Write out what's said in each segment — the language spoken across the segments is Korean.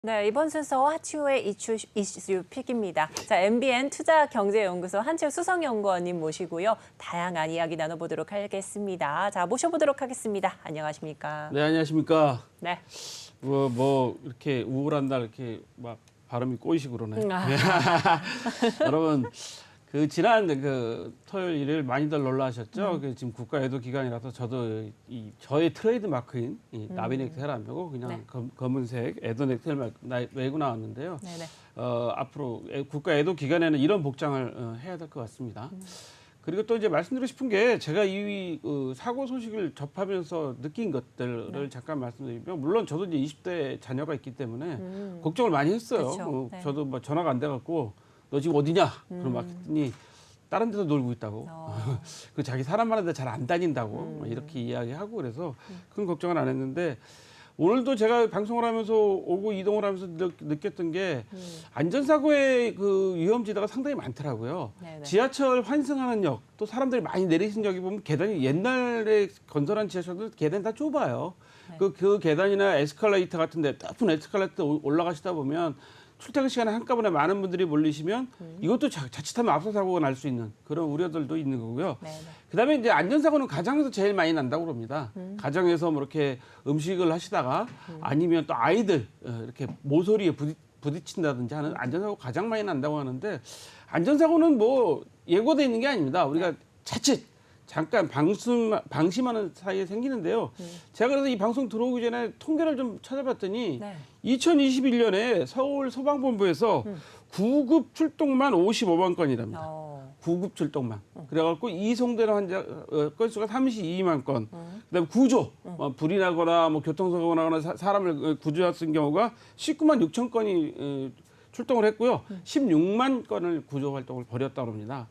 네, 이번 순서 하치우의 이슈 픽입니다. 자, MBN 투자경제연구소 한치우 수석연구원님 모시고요. 다양한 이야기 나눠보도록 하겠습니다. 자, 모셔보도록 하겠습니다. 안녕하십니까? 네, 안녕하십니까? 네. 뭐 이렇게 우울한 날 이렇게 막 발음이 꼬이시고 그러네. 여러분, 그 지난 그 토요일 일요일 많이들 놀라셨죠? 그 지금 국가 애도 기간이라서 저도 저의 트레이드 마크인 이 나비넥타이를 안 메고 그냥 네. 검은색 애도 넥타이를 메고 나왔는데요. 네네. 앞으로 국가 애도 기간에는 이런 복장을 해야 될 것 같습니다. 그리고 또 이제 말씀드리고 싶은 게 제가 이 사고 소식을 접하면서 느낀 것들을 잠깐 말씀드리면, 물론 저도 이제 20대 자녀가 있기 때문에 걱정을 많이 했어요. 그쵸. 네. 저도 뭐 전화가 안 돼갖고 너 지금 어디냐? 그럼 막 했더니 다른 데서 놀고 있다고. 그 자기 사람 많은데 잘 안 다닌다고 막 이렇게 이야기하고 그래서 큰 걱정은 안 했는데, 오늘도 제가 방송을 하면서 오고 이동을 하면서 느꼈던 게 안전사고의 그 위험지대가 상당히 많더라고요. 네네. 지하철 환승하는 역, 또 사람들이 많이 내리신 역이 보면 계단이 옛날에 건설한 지하철들 계단이 다 좁아요. 네. 그 계단이나 에스컬레이터 같은데 높은 에스컬레이터 올라가시다 보면 출퇴근 시간에 한꺼번에 많은 분들이 몰리시면 이것도 자칫하면 압사 사고가 날 수 있는 그런 우려들도 있는 거고요. 네네. 그다음에 이제 안전사고는 가정에서 제일 많이 난다고 그럽니다. 가정에서 뭐 이렇게 음식을 하시다가 아니면 또 아이들 이렇게 모서리에 부딪힌다든지 하는 안전사고 가장 많이 난다고 하는데, 안전사고는 뭐 예고돼 있는 게 아닙니다. 우리가 자칫 잠깐 방심하는 사이에 생기는데요. 제가 그래서 이 방송 들어오기 전에 통계를 좀 찾아봤더니 네. 2021년에 서울 소방본부에서 구급 출동만 55만 건이랍니다. 9급 출동만. 그래갖고 이송되는 환자 건수가 32만 건. 그다음에 구조, 불이 나거나 뭐 교통사고가 나거나 사람을 구조했던 경우가 19만 6천 건이 출동을 했고요. 16만 건을 구조 활동을 벌였다고 합니다.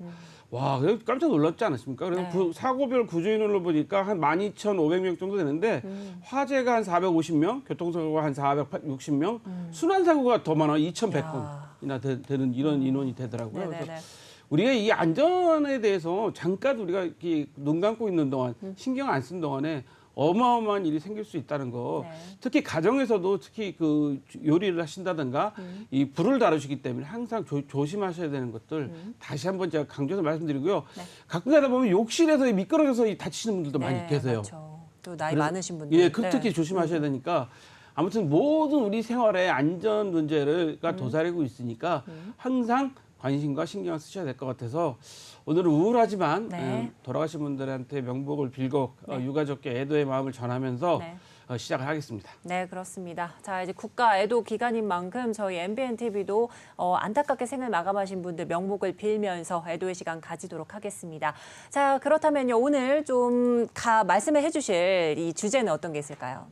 와, 깜짝 놀랐지 않았습니까? 그래서 네. 사고별 구조 인원을 보니까 한 12,500명 정도 되는데, 화재가 한 450명, 교통사고가 한 460명, 순환사고가 더 많아 2,100건이나 되는 이런 인원이 되더라고요. 네네네. 그래서 우리가 이 안전에 대해서 잠깐 우리가 이렇게 눈 감고 있는 동안, 신경 안 쓴 동안에 어마어마한 일이 생길 수 있다는 거. 네. 특히 가정에서도 특히 그 요리를 하신다든가 이 불을 다루시기 때문에 항상 조심하셔야 되는 것들 다시 한번 제가 강조해서 말씀드리고요. 네. 가끔 가다 보면 욕실에서 미끄러져서 다치시는 분들도 많이 네, 계세요. 그렇죠. 또 나이 그래서- 많으신 분들. 예, 특히 조심하셔야 되니까, 아무튼 모든 우리 생활의 안전 문제가 도사리고 있으니까 항상 관심과 신경을 쓰셔야 될 것 같아서, 오늘은 우울하지만 네. 돌아가신 분들한테 명복을 빌고 유가족께 애도의 마음을 전하면서 네. 시작을 하겠습니다. 네, 그렇습니다. 자, 이제 국가 애도 기간인 만큼 저희 MBN TV도 안타깝게 생을 마감하신 분들 명복을 빌면서 애도의 시간 가지도록 하겠습니다. 자, 그렇다면요, 오늘 좀 말씀해 주실 이 주제는 어떤 게 있을까요?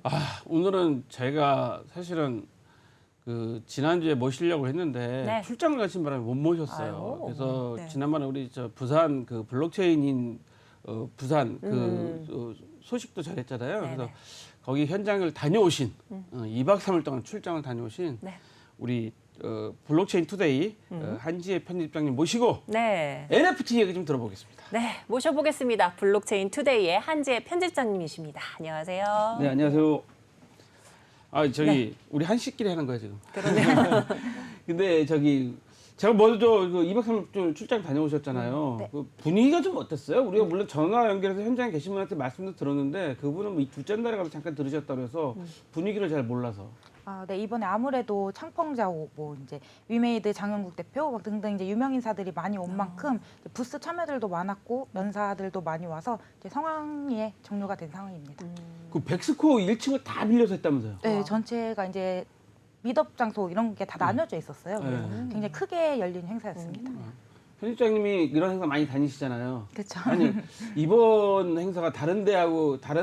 오늘은 제가 사실은 그 지난주에 모시려고 했는데 네. 출장을 가신 바람에 못 모셨어요. 아이고, 그래서 네. 지난번에 우리 부산 그 블록체인인 부산 그 소식도 전했잖아요. 네네. 그래서 거기 현장을 다녀오신 2박 3일 동안 출장을 다녀오신 네. 우리 블록체인 투데이 한지혜 편집장님 모시고 네. NFT 얘기 좀 들어보겠습니다. 네, 모셔보겠습니다. 블록체인 투데이의 한지혜 편집장님이십니다. 안녕하세요. 네, 안녕하세요. 저기 우리 한식끼리 하는 거예요 지금. 그러네요. 근데 제가 먼저 그 2박 3일 출장 다녀오셨잖아요. 네. 그 분위기가 좀 어땠어요? 우리가 물론 전화 연결해서 현장에 계신 분한테 말씀도 들었는데, 그분은 뭐 둘째 날에 가서 잠깐 들으셨다고 해서 분위기를 잘 몰라서. 네, 이번에 아무래도 창펑자오, 뭐 이제 위메이드 장영국 대표 막 등등 이제 유명 인사들이 많이 온 만큼 이제 부스 참여들도 많았고 면사들도 많이 와서 이제 성황리에 종료가 된 상황입니다. 그 백스코 1층을 다 빌려서 했다면서요? 네, 전체가 이제 미덥 장소 이런 게 다 나뉘어져 있었어요. 그래서 네. 굉장히 크게 열린 행사였습니다. 편집장님이 이런 행사 많이 다니시잖아요. 그렇죠. 아니, 이번 행사가 다른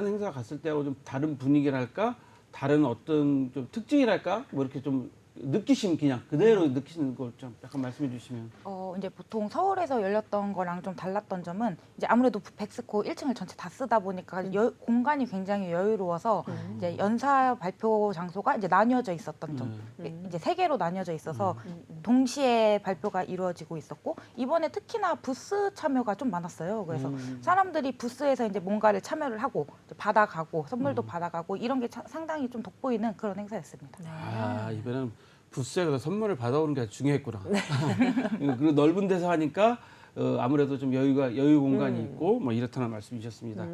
행사 갔을 때하고 좀 다른 분위기랄까? 다른 어떤 좀 특징이랄까? 뭐 이렇게 좀 느끼시면 그냥 그대로 느끼시는 걸 좀 약간 말씀해 주시면. 이제 보통 서울에서 열렸던 거랑 좀 달랐던 점은 이제 아무래도 백스코 1층을 전체 다 쓰다 보니까 공간이 굉장히 여유로워서 이제 연사 발표 장소가 이제 나뉘어져 있었던 점. 이제 3개로 나뉘어져 있어서 동시에 발표가 이루어지고 있었고 이번에 특히나 부스 참여가 좀 많았어요. 그래서 사람들이 부스에서 이제 뭔가를 참여를 하고 이제 받아가고 선물도 받아가고 이런 게 상당히 좀 돋보이는 그런 행사였습니다. 아, 이번에는 부스에 가서 선물을 받아오는 게 아주 중요했구나. 그리고 넓은 데서 하니까 아무래도 좀 여유 공간이 있고 뭐 이렇다는 말씀이셨습니다.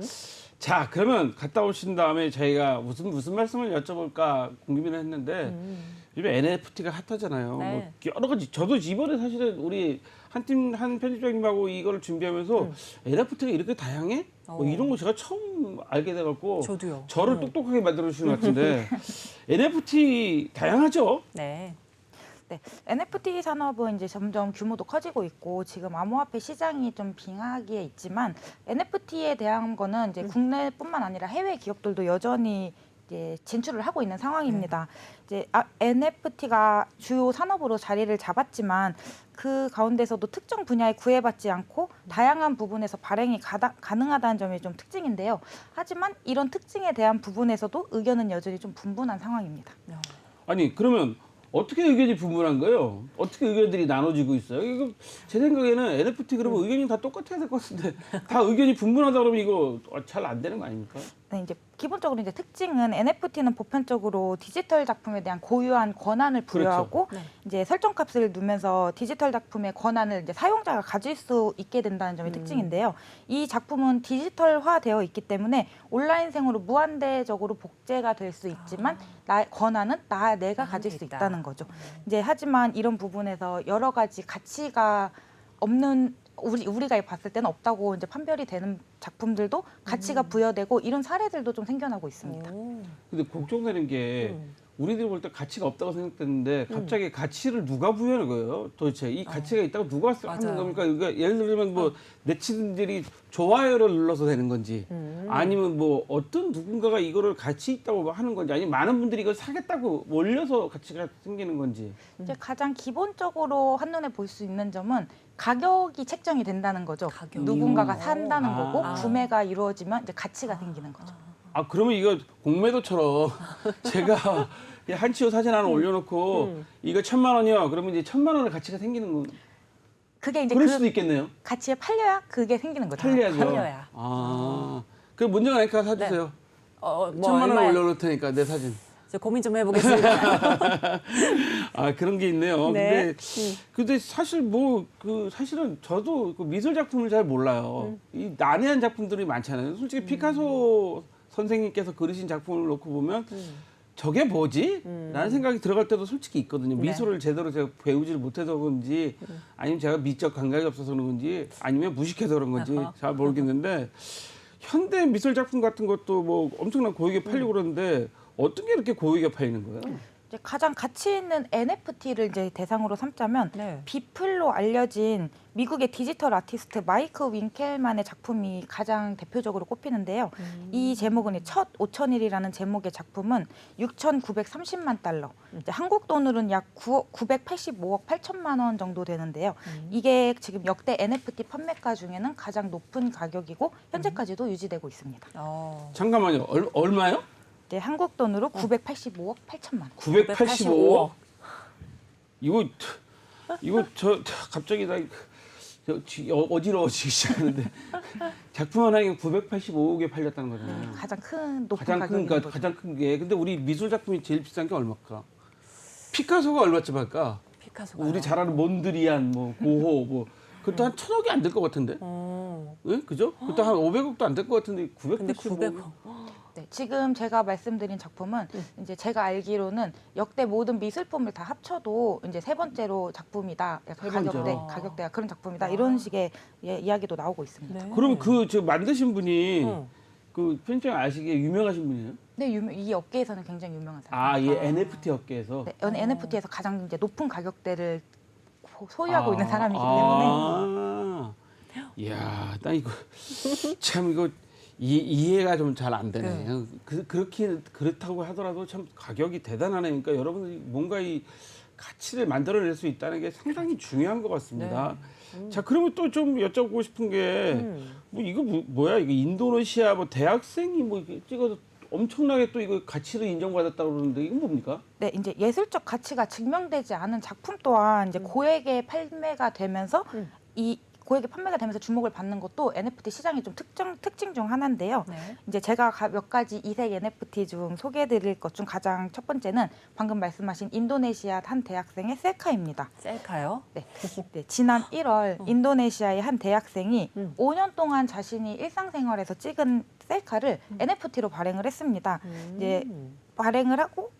자, 그러면 갔다 오신 다음에 저희가 무슨 말씀을 여쭤볼까 궁금을 했는데 요즘 NFT가 핫하잖아요. 네. 뭐 여러 가지 저도 이번에 사실은 우리 한 편집장님하고 이거를 준비하면서 NFT가 이렇게 다양해? 뭐 이런 거 제가 처음 알게 돼갖고 저도요. 저를 똑똑하게 만들어 주신 것 같은데 NFT 다양하죠? 네. 네, NFT 산업은 이제 점점 규모도 커지고 있고 지금 암호화폐 시장이 좀 빙하기에 있지만 NFT에 대한 거는 이제 국내뿐만 아니라 해외 기업들도 여전히 이제 진출을 하고 있는 상황입니다. 이제 NFT가 주요 산업으로 자리를 잡았지만 그 가운데서도 특정 분야에 구애받지 않고 다양한 부분에서 발행이 가능하다는 점이 좀 특징인데요. 하지만 이런 특징에 대한 부분에서도 의견은 여전히 좀 분분한 상황입니다. 아니 그러면 어떻게 의견이 분분한 거예요? 어떻게 의견들이 나눠지고 있어요? 이거 제 생각에는 NFT 그러면 의견이 다 똑같아야 될 것 같은데 다 의견이 분분하다 그러면 이거 잘 안 되는 거 아닙니까? 네, 이제 기본적으로 이제 특징은 NFT는 보편적으로 디지털 작품에 대한 고유한 권한을 부여하고 그렇죠. 네. 이제 설정값을 두면서 디지털 작품의 권한을 이제 사용자가 가질 수 있게 된다는 점이 특징인데요. 이 작품은 디지털화되어 있기 때문에 온라인생으로 무한대적으로 복제가 될 수 있지만 권한은 내가 가질 수 있다. 있다는 거죠. 이제 하지만 이런 부분에서 여러 가지 가치가 없는 우리가 봤을 때는 없다고 이제 판별이 되는 작품들도 가치가 부여되고 이런 사례들도 좀 생겨나고 있습니다. 근데 걱정되는 게 우리들이 볼 때 가치가 없다고 생각됐는데 갑자기 가치를 누가 부여하는 거예요? 도대체 이 가치가 있다고 누가 하는 맞아요. 겁니까? 그러니까 예를 들면 뭐 네티즌들이 좋아요를 눌러서 되는 건지 아니면 뭐 어떤 누군가가 이거를 가치 있다고 하는 건지 아니면 많은 분들이 이걸 사겠다고 몰려서 가치가 생기는 건지. 이제 가장 기본적으로 한눈에 볼 수 있는 점은 가격이 책정이 된다는 거죠. 가격이요? 누군가가 산다는 거고 아. 구매가 이루어지면 이제 가치가 생기는 거죠. 아 그러면 이거 공매도처럼 제가 한치호 사진 하나 올려놓고 이거 1,000만 원이요. 그러면 이제 1,000만 원의 가치가 생기는 거. 그게 이제 그럴 그 수도 있겠네요. 가치에 팔려야 그게 생기는 거죠. 팔려야죠. 팔려야. 아, 그 문제가 나니까 사주세요. 뭐 1,000만 원 얼마에- 올려놓을 테니까 내 사진. 저 고민 좀 해보겠습니다. 아 그런 게 있네요. 네. 근데 사실 사실은 저도 그 미술 작품을 잘 몰라요. 이 난해한 작품들이 많잖아요. 솔직히 피카소 선생님께서 그리신 작품을 놓고 보면 저게 뭐지? 라는 생각이 들어갈 때도 솔직히 있거든요. 네. 미술을 제대로 제가 배우지를 못해서 그런지 아니면 제가 미적 감각이 없어서 그런 건지 아니면 무식해서 그런 건지 잘 모르겠는데 현대 미술 작품 같은 것도 뭐 엄청난 고액에 팔리고 그러는데 어떤 게 이렇게 고액에 팔리는 거예요? 이제 가장 가치 있는 NFT를 이제 대상으로 삼자면 네. 비플로 알려진 미국의 디지털 아티스트 마이크 윈켈만의 작품이 가장 대표적으로 꼽히는데요. 이 제목은 첫 5,000일이라는 제목의 작품은 6,930만 달러, 이제 한국 돈으로는 약 985억 8천만 원 정도 되는데요. 이게 지금 역대 NFT 판매가 중에는 가장 높은 가격이고 현재까지도 유지되고 있습니다. 잠깐만요. 얼마요? 이제 한국 돈으로 985억 8천만 원. 985억. 이거 저 갑자기 어지러워지기 시작하는데 작품 하나에 985억에 팔렸다는 거잖아요. 가장 큰 높은 가장 가격인 큰 거죠. 가장 큰 게. 근데 우리 미술 작품이 제일 비싼 게 얼마일까? 피카소가 얼마쯤 할까? 피카소가. 우리 잘 아는 몬드리안, 뭐 고호, 뭐 그것도 한 1,000억이 안 될 것 같은데. 예? 그죠? 그것도 한 500억도 안 될 것 같은데 근데 985억. 900억. 네, 지금 제가 말씀드린 작품은 이제 제가 알기로는 역대 모든 미술품을 다 합쳐도 이제 세 번째로 작품이다. 약간 세 번째로? 가격대가 그런 작품이다. 이런 식의 이야기도 나오고 있습니다. 네. 그러면 그 저 만드신 분이 응. 그 편집장 아시기에 유명하신 분이에요? 네, 이 업계에서는 굉장히 유명한 사람. 아, 이 NFT 업계에서. 네, NFT에서 가장 이제 높은 가격대를 소유하고 있는 사람이기 때문에 이야, 나 이거 참 이거 이해가 좀 잘 안 되네. 네. 그렇다고 하더라도 참 가격이 대단하네. 그러니까 여러분들이 뭔가 이 가치를 만들어낼 수 있다는 게 상당히 중요한 것 같습니다. 자, 그러면 또 좀 여쭤보고 싶은 게 뭐 이거 뭐야? 이거 인도네시아 뭐 대학생이 뭐 이렇게 찍어서 엄청나게 또 이거 가치를 인정받았다고 그러는데 이건 뭡니까? 네, 이제 예술적 가치가 증명되지 않은 작품 또한 이제 고액의 판매가 되면서 이 고액의 판매가 되면서 주목을 받는 것도 NFT 시장의 좀 특징 중 하나인데요. 네. 이제 제가 몇 가지 이색 NFT 중 소개해드릴 것 중 가장 첫 번째는 방금 말씀하신 인도네시아 한 대학생의 셀카입니다. 셀카요? 네. 네, 지난 1월 인도네시아의 한 대학생이 5년 동안 자신이 일상생활에서 찍은 셀카를 NFT로 발행을 했습니다. 이제 발행을 하고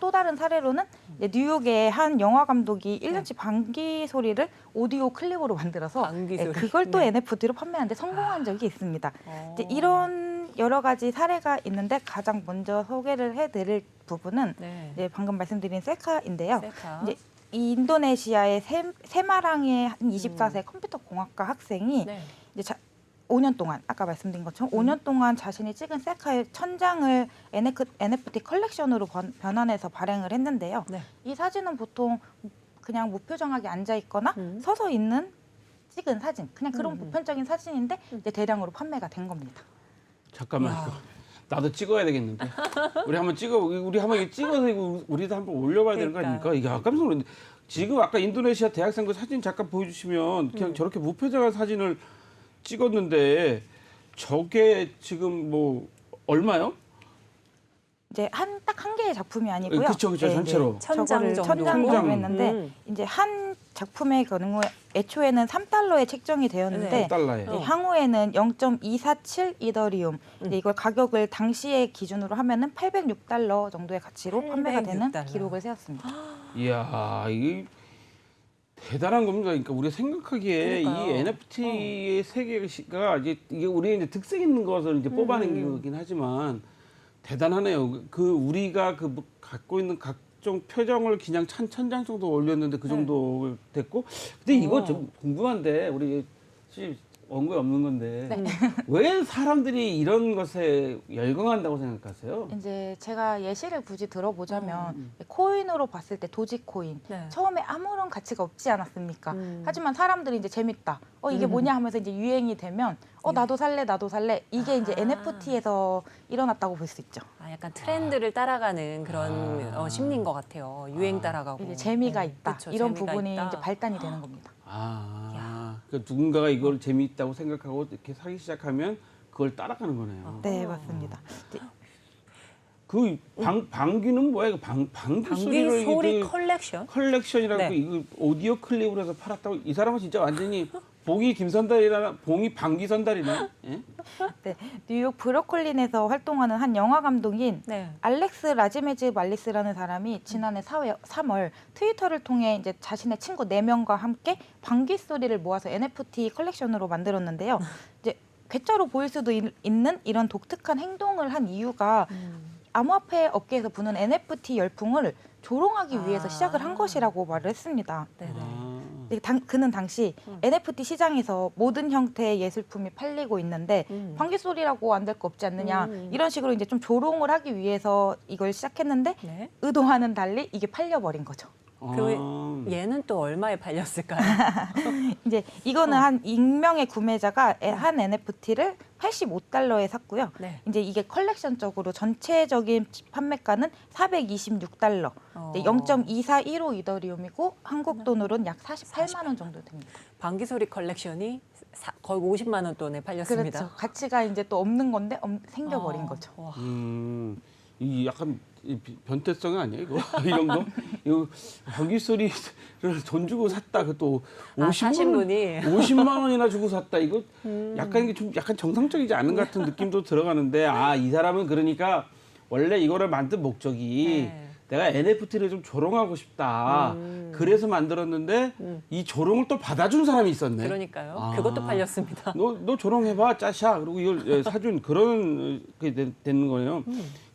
또 다른 사례로는 이제 뉴욕의 한 영화 감독이 1년치 방귀 소리를 오디오 클립으로 만들어서 방귀 소리. 그걸 또 네. NFT로 판매하는데 성공한 적이 있습니다. 이제 이런 여러 가지 사례가 있는데 가장 먼저 소개를 해드릴 부분은 네. 이제 방금 말씀드린 셀카인데요. 셀카. 이제 이 인도네시아의 세마랑의 한 24세 컴퓨터 공학과 학생이 네. 이제 5년 동안 아까 말씀드린 것처럼 5년 동안 자신이 찍은 셀카의 1000장을 NFT 컬렉션으로 변환해서 발행을 했는데요. 네. 이 사진은 보통 그냥 무표정하게 앉아 있거나 서서 있는 찍은 사진, 그냥 그런 보편적인 사진인데 이제 대량으로 판매가 된 겁니다. 잠깐만 야. 이거 나도 찍어야 되겠는데. 우리 한번 이거 찍어서 이거 우리도 한번 올려봐야 되는 거 아닙니까? 이게 깜짝 놀랐는데 지금 아까 인도네시아 대학생 그 사진 잠깐 보여주시면 그냥 저렇게 무표정한 사진을 찍었는데 저게 지금 뭐 얼마요? 이제 딱 한 개의 작품이 아니고요. 그렇죠, 전체로. 1000장 저거를 정도. 1000장 했는데 이제 한 작품의 경우에 애초에는 3달러에 책정이 되었는데 3달러에. 이제 향후에는 0.247 이더리움. 이제 이걸 가격을 당시의 기준으로 하면은 806달러 정도의 가치로 판매가 되는 806달러. 기록을 세웠습니다. 이야, 이게 대단한 겁니다. 그러니까 우리가 생각하기에 그러니까요. 이 NFT의 세계가 이게 우리의 이제 특색 있는 것을 이제 뽑아낸 거긴 하지만 대단하네요. 우리가 갖고 있는 각종 표정을 그냥 1000장 정도 올렸는데 그 정도 됐고. 근데 이거 좀 궁금한데 우리 원고에 없는 건데 왜 사람들이 이런 것에 열광한다고 생각하세요? 이제 제가 예시를 굳이 들어보자면 코인으로 봤을 때 도지코인 네. 처음에 아무런 가치가 없지 않았습니까? 하지만 사람들이 이제 재밌다. 이게 뭐냐 하면서 이제 유행이 되면 나도 살래 이게 이제 NFT에서 일어났다고 볼 수 있죠. 약간 트렌드를 따라가는 그런 심리인 것 같아요. 유행 따라가고. 이제 재미가 있다. 그쵸, 이런 재미가 부분이 있다. 이제 발단이 되는 겁니다. 그러니까 누군가가 이걸 재미있다고 생각하고 이렇게 사기 시작하면 그걸 따라가는 거네요. 네, 맞습니다. 이제 방귀는 뭐야? 방귀 방귀 소리를 소리 이게 컬렉션? 컬렉션이라고 네. 이거 오디오 클립으로 해서 팔았다고 이 사람은 진짜 완전히 봉이 김선달이라 봉이 방귀 선달이네. 예? 네, 뉴욕 브루클린에서 활동하는 한 영화 감독인 네. 알렉스 라지메즈 말리스라는 사람이 지난해 3월 트위터를 통해 이제 자신의 친구 4명과 함께 방귀 소리를 모아서 NFT 컬렉션으로 만들었는데요. 이제 괴짜로 보일 수도 있는 이런 독특한 행동을 한 이유가 암호화폐 업계에서 부는 NFT 열풍을 조롱하기 위해서 시작을 한 것이라고 말을 했습니다. 네네. 근데 그는 당시 NFT 시장에서 모든 형태의 예술품이 팔리고 있는데 방귀 소리라고 안 될 거 없지 않느냐 이런 식으로 이제 좀 조롱을 하기 위해서 이걸 시작했는데 네. 의도와는 달리 이게 팔려버린 거죠. 얘는 또 얼마에 팔렸을까요? 이제 이거는 한 익명의 구매자가 한 NFT를 85달러에 샀고요. 네. 이제 이게 컬렉션적으로 전체적인 판매가는 426달러, 0.2415 이더리움이고 한국 돈으로는 약 48만 원 정도 됩니다. 방귀 소리 컬렉션이 거의 50만 원 돈에 팔렸습니다. 그렇죠. 가치가 이제 또 없는 건데 생겨버린 거죠. 와. 이 약간 변태성이 아니야 이거 이런 거 이거 방귀 소리를 돈 주고 샀다 그것도 사신 분이 50만 원이나 주고 샀다 이거 약간 이게 좀 약간 정상적이지 않은 것 같은 느낌도 들어가는데 이 사람은 그러니까 원래 이거를 만든 목적이 네. 내가 NFT를 좀 조롱하고 싶다 그래서 만들었는데 이 조롱을 또 받아준 사람이 있었네. 그러니까요. 그것도 팔렸습니다. 너 조롱해봐 짜샤 그리고 이걸 사준 그런 게 되는 거예요.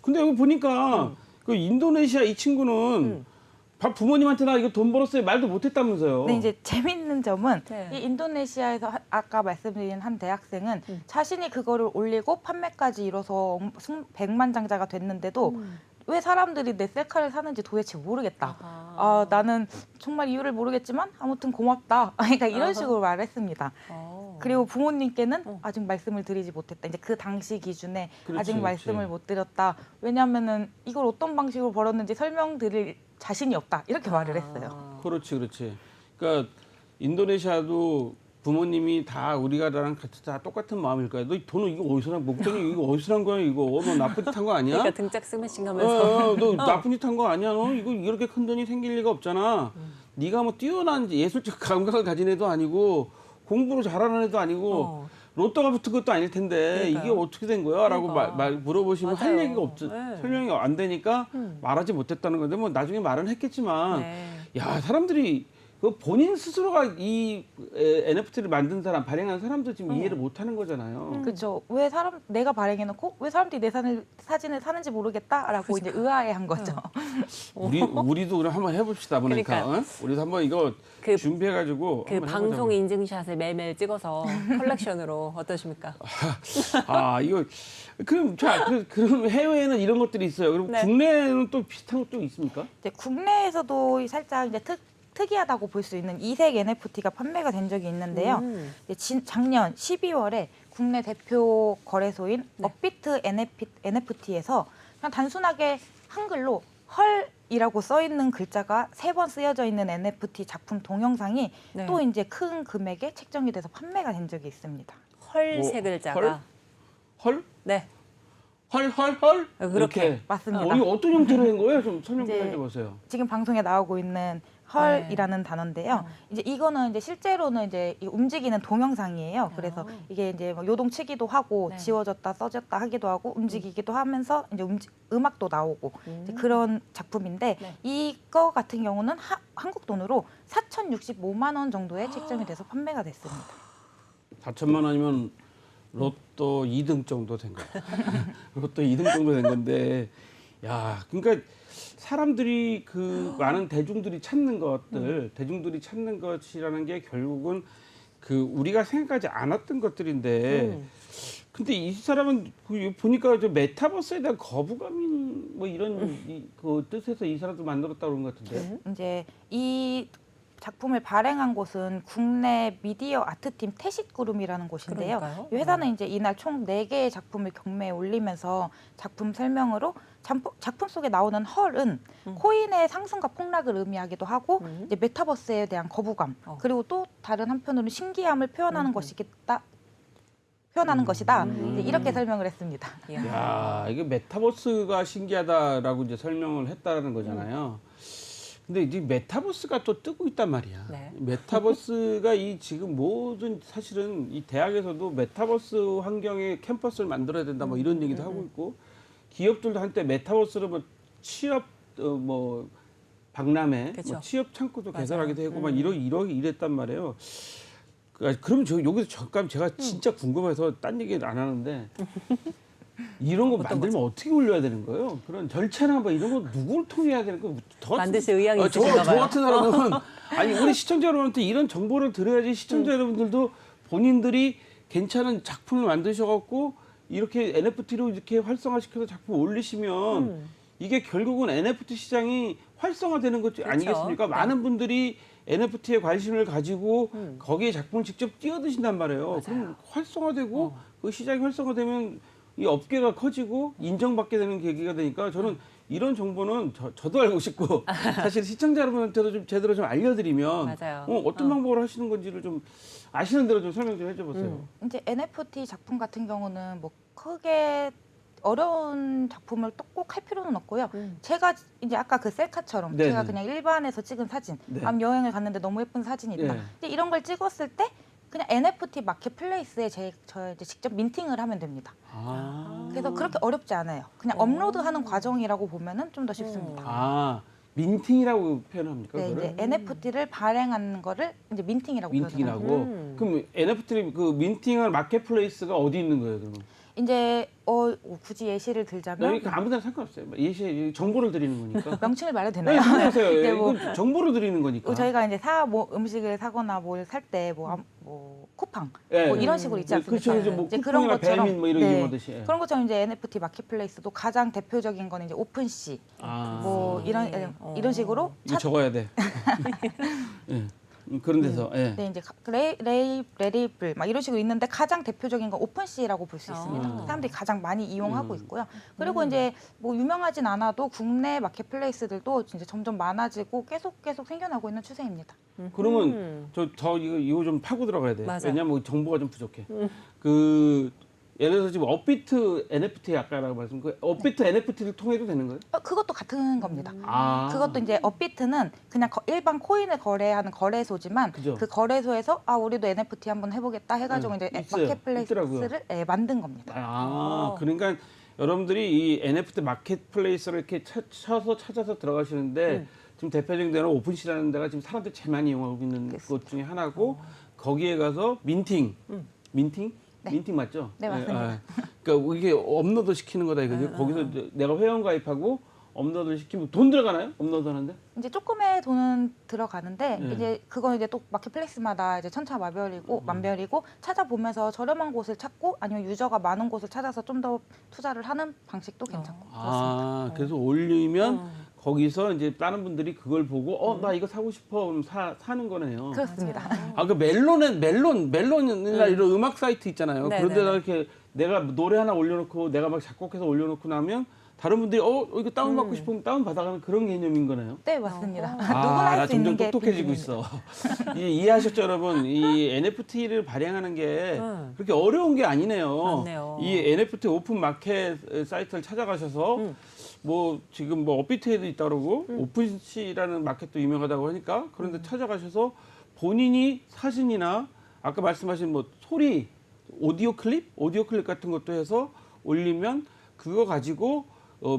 근데 여기 보니까 그 인도네시아 이 친구는 부모님한테 나 이거 돈 벌었어요 말도 못했다면서요. 근데 이제 재밌는 점은 네. 이 인도네시아에서 아까 말씀드린 한 대학생은 자신이 그거를 올리고 판매까지 이뤄서 100만 장자가 됐는데도 왜 사람들이 내 셀카를 사는지 도대체 모르겠다. 나는 정말 이유를 모르겠지만 아무튼 고맙다. 그러니까 이런 식으로 말했습니다. 그리고 부모님께는 아직 말씀을 드리지 못했다. 이제 그 당시 기준에 그렇지, 아직 그렇지. 말씀을 못 드렸다. 왜냐하면은 이걸 어떤 방식으로 벌었는지 설명드릴 자신이 없다. 이렇게 말을 했어요. 그렇지, 그렇지. 그러니까 인도네시아도 부모님이 다 우리가 나랑 같이 다 똑같은 마음일 거야. 너 돈은 이거 어디서 난 목돈이 이거 어디서 난 거야 이거? 너 나쁜 짓 한 거 아니야? 그러니까 등짝 스매싱 하면서. 너 나쁜 짓 한 거 아니야? 너 이거 이렇게 큰 돈이 생길 리가 없잖아. 네가 뭐 뛰어난 예술적 감각을 가진 애도 아니고 공부를 잘하는 애도 아니고 로또가 붙은 것도 아닐 텐데 이게 그러니까요. 어떻게 된 거야? 라고 그러니까. 물어보시면 맞아요. 할 얘기가 없죠. 네. 설명이 안 되니까 말하지 못했다는 건데 뭐 나중에 말은 했겠지만 네. 야 사람들이 그 본인 스스로가 이 NFT를 만든 사람, 발행한 사람도 지금 이해를 못하는 거잖아요. 그렇죠. 왜 내가 발행해놓고 왜 사람들이 내 사진을 사는지 모르겠다라고 이제 의아해한 거죠. 우리도 그럼 한번 해봅시다 보니까. 그러니까요. 우리도 한번 이거 그- 준비해가지고 그 한번 방송 해보자고. 인증샷을 매일 찍어서 컬렉션으로 어떠십니까? 이거 그럼 그럼 해외에는 이런 것들이 있어요. 그럼 네. 국내에는 또 비슷한 것도 있습니까? 이제 국내에서도 살짝 이제 특이하다고 볼 수 있는 이색 NFT가 판매가 된 적이 있는데요. 이제 작년 12월에 국내 대표 거래소인 네. 업비트 NFT에서 그냥 단순하게 한글로 헐이라고 써 있는 글자가 3번 쓰여져 있는 NFT 작품 동영상이 네. 또 이제 큰 금액에 책정이 돼서 판매가 된 적이 있습니다. 헐 뭐, 세 글자가. 헐? 네. 헐? 그렇게. 이렇게. 맞습니다. 이거 어떤 형태로 된 거예요? 좀 설명 좀 이제 해줘보세요. 지금 방송에 나오고 있는 헐이라는 단어인데요. 이제 이거는 이제 실제로는 이제 이 움직이는 동영상이에요. 그래서 이게 이제 막 요동치기도 하고 네. 지워졌다 써졌다 하기도 하고 움직이기도 하면서 이제 음악도 나오고 이제 그런 작품인데 네. 이거 같은 경우는 한국 돈으로 4,065만 원 정도에 책정이 돼서 판매가 됐습니다. 4천만 원이면 로또 2등 정도 된 거야. 로또 2등 정도 된 건데, 야, 그러니까 사람들이 그 많은 대중들이 찾는 것들, 대중들이 찾는 것이라는 게 결국은 그 우리가 생각하지 않았던 것들인데, 근데 이 사람은 보니까 저 메타버스에 대한 거부감이 뭐 이런 그 뜻에서 이 사람도 만들었다고 그런 것 같은데. 이제 이 작품을 발행한 곳은 국내 미디어 아트팀 태싯그룹이라는 곳인데요. 그러니까요. 이 회사는 이제 이날 총 4개의 작품을 경매에 올리면서 작품 설명으로 작품 속에 나오는 헐은 코인의 상승과 폭락을 의미하기도 하고 이제 메타버스에 대한 거부감 그리고 또 다른 한편으로는 신기함을 표현하는 것이다. 이제 이렇게 설명을 했습니다. 야, 이게 메타버스가 신기하다라고 이제 설명을 했다라는 거잖아요. 근데 이제 메타버스가 또 뜨고 있단 말이야. 네. 메타버스가 이 지금 모든 사실은 이 대학에서도 메타버스 환경에 캠퍼스를 만들어야 된다 뭐 이런 얘기도 하고 있고 기업들도 한때 메타버스로 뭐 취업 뭐 박람회, 그쵸. 뭐 취업 창구도 맞아요. 개설하기도 하고 막 이랬단 말이에요. 그럼 여기서 잠깐 제가 진짜 궁금해서 딴 얘기를 안 하는데 이런 거 만들면 어떻게 올려야 되는 거예요? 그런 절차나 뭐 이런 거 누구를 통해 해야 되는 거? 만드실 의향이 저 있으신가 봐요. 같은 사람은 아니 우리 시청자 여러분한테 이런 정보를 드려야지 시청자 여러분들도 본인들이 괜찮은 작품을 만드셔갖고 이렇게 NFT로 이렇게 활성화시켜서 작품 올리시면 이게 결국은 NFT 시장이 활성화되는 것 그렇죠. 아니겠습니까? 네. 많은 분들이 NFT에 관심을 가지고 거기에 작품을 직접 뛰어드신단 말이에요. 그럼 활성화되고 그 시장이 활성화되면 이 업계가 커지고 인정받게 되는 계기가 되니까 저는 이런 정보는 저도 알고 싶고 사실 시청자 여러분한테도 좀 제대로 좀 알려드리면 맞아요. 어떤 방법으로 하시는 건지를 좀 아시는 대로 좀 설명 좀 해줘보세요. 이제 NFT 작품 같은 경우는 뭐 크게 어려운 작품을 또 꼭 할 필요는 없고요. 제가 이제 아까 그 셀카처럼 네네. 제가 그냥 일반에서 찍은 사진, 네. 여행을 갔는데 너무 예쁜 사진이 있다. 네. 근데 이런 걸 찍었을 때 그냥 NFT 마켓플레이스에 저 이제 직접 민팅을 하면 됩니다. 그래서 그렇게 어렵지 않아요. 그냥 업로드하는 과정이라고 보면은 좀 더 쉽습니다. 민팅이라고 표현합니까? 네, 그거를? 이제 NFT를 발행하는 거를 이제 민팅이라고 민팅이라고. 표현합니다. 그럼 NFT 그 민팅한 마켓플레이스가 어디 있는 거예요, 그러면? 이제 굳이 예시를 들자면 여기 아무데나 상관없어요. 예시 정보를 드리는 거니까. 명칭을 말해도 네, 되나요? 상관없어요. 네, 뭐, 이건 정보를 드리는 거니까. 저희가 이제 음식을 사거나 뭘 살 때 뭐 쿠팡 예. 뭐 이런 식으로 있지 않습니까? 그렇죠. 뭐 이제 쿠팡이나 배민 뭐 이런 게 뭐듯이. 예. 그런 것처럼 이제 NFT 마켓플레이스도 가장 대표적인 건 이제 오픈시 뭐 이런 식으로 이거 적어야 돼. 예. 그런 데서. 예. 네, 이제 레이블 막 이런 식으로 있는데 가장 대표적인 건 오픈시라고 볼 수 있습니다. 사람들이 가장 많이 이용하고 있고요. 그리고 이제 뭐 유명하진 않아도 국내 마켓플레이스들도 이제 점점 많아지고 계속 생겨나고 있는 추세입니다. 그러면 저 이거 좀 파고 들어가야 돼. 맞아. 왜냐면 정보가 좀 부족해. 그 예를 들어서 지금 업비트 NFT 아까라고 말씀 그 업비트 NFT를 통해도 되는 거예요? 그것도 같은 겁니다. 아. 그것도 이제 업비트는 그냥 일반 코인을 거래하는 거래소지만 그죠. 그 거래소에서 우리도 NFT 한번 해보겠다 해가지고 네, 이제 있어요. 마켓플레이스를 있더라고요. 만든 겁니다. 그러니까 여러분들이 이 NFT 마켓플레이스를 이렇게 찾아서 들어가시는데 지금 대표적인 데는 오픈시라는 데가 지금 사람들이 제일 많이 이용하고 있는 것 중에 하나고 거기에 가서 민팅? 네. 민팅 맞죠? 네, 맞습니다. 그러니까 이게 업로드 시키는 거다 이거죠. 거기서 이제 내가 회원 가입하고 업로드를 시키면 돈 들어가나요? 업로드 하는데? 이제 조금의 돈은 들어가는데 네. 이제 그건 이제 또 마켓플레이스마다 이제 만별이고 찾아보면서 저렴한 곳을 찾고 아니면 유저가 많은 곳을 찾아서 좀 더 투자를 하는 방식도 괜찮고 그렇습니다. 그래서 올리면 거기서 이제 다른 분들이 그걸 보고 나 이거 사고 싶어 그럼 사는 거네요. 그렇습니다. 그 멜론이나 이런 음악 사이트 있잖아요. 네, 그런 네, 데다 네. 이렇게 내가 노래 하나 올려놓고 내가 막 작곡해서 올려놓고 나면 다른 분들이 이거 다운 받고 싶으면 다운 받아가는 그런 개념인 거네요. 네, 맞습니다. 누구나 나 할 수 있는 점점 게 똑똑해지고 있어. 이해하셨죠, 여러분? 이 NFT를 발행하는 게 그렇게 어려운 게 아니네요. 맞네요. 이 NFT 오픈 마켓 사이트를 찾아가셔서 뭐 지금 뭐 업비트에도 있다 그러고 오픈시라는 마켓도 유명하다고 하니까 그런데 찾아가셔서 본인이 사진이나 아까 말씀하신 뭐 소리, 오디오 클립 같은 것도 해서 올리면 그거 가지고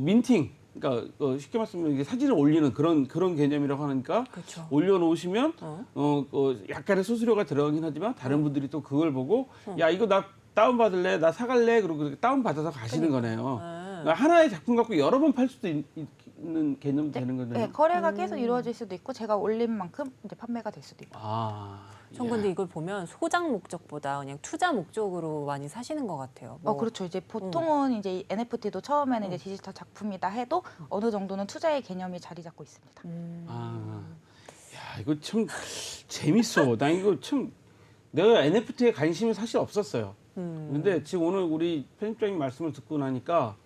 민팅, 그러니까 쉽게 말씀하면 이게 사진을 올리는 그런 개념이라고 하니까 그렇죠. 올려놓으시면 약간의 수수료가 들어가긴 하지만 다른 분들이 또 그걸 보고 야 이거 나 다운 받을래, 나 사갈래, 그리고 다운 받아서 가시는 거네요. 그러니까 하나의 작품 갖고 여러 번 팔 수도 있는 개념 되는 거네요. 네, 거래가 계속 이루어질 수도 있고 제가 올린 만큼 이제 판매가 될 수도 있고. 전 근데 이걸 보면 소장 목적보다 그냥 투자 목적으로 많이 사시는 것 같아요. 뭐 그렇죠. 이제 보통은 이제 이 NFT도 처음에는 이제 디지털 작품이다 해도 어느 정도는 투자의 개념이 자리 잡고 있습니다. 야, 이거 참 재밌어. 나 이거 참 내가 NFT에 관심이 사실 없었어요. 근데 지금 오늘 우리 편집장님 말씀을 듣고 나니까